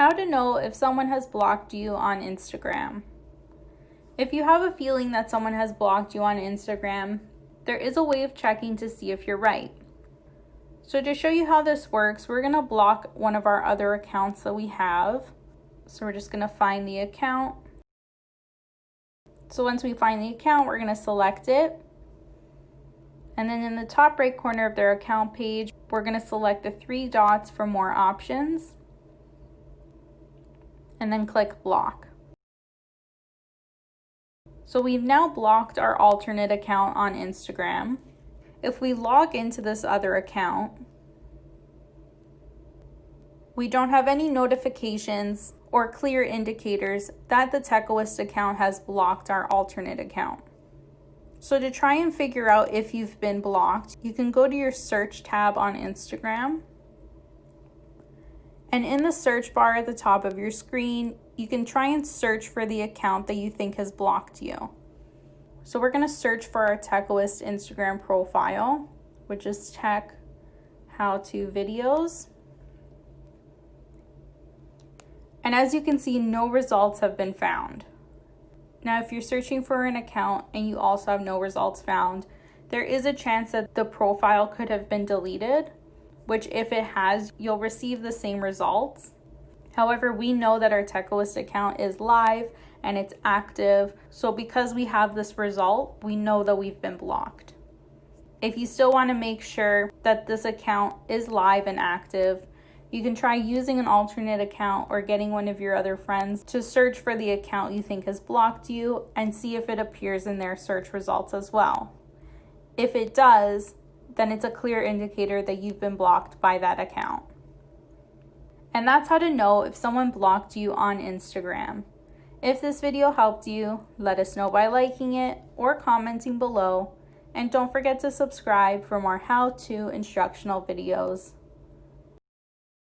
How to know if someone has blocked you on Instagram. If you have a feeling that someone has blocked you on Instagram, there is a way of checking to see if you're right. So to show you how this works, we're going to block one of our other accounts that we have. So we're just going to find the account. So once we find the account, we're going to select it. And then in the top right corner of their account page, we're going to select the 3 dots for more options. And then click block. So we've now blocked our alternate account on Instagram. If we log into this other account, we don't have any notifications or clear indicators that the Techoist account has blocked our alternate account. So to try and figure out if you've been blocked, you can go to your search tab on Instagram. And in the search bar at the top of your screen, you can try and search for the account that you think has blocked you. So we're going to search for our Techoist Instagram profile, which is Tech How To Videos. And as you can see, no results have been found. Now, if you're searching for an account and you also have no results found, there is a chance that the profile could have been deleted, which if it has, you'll receive the same results. However, we know that our Techoist account is live and it's active. So because we have this result, we know that we've been blocked. If you still want to make sure that this account is live and active, you can try using an alternate account or getting one of your other friends to search for the account you think has blocked you and see if it appears in their search results as well. If it does, then it's a clear indicator that you've been blocked by that account. And that's how to know if someone blocked you on Instagram. If this video helped you, let us know by liking it or commenting below. And don't forget to subscribe for more how-to instructional videos.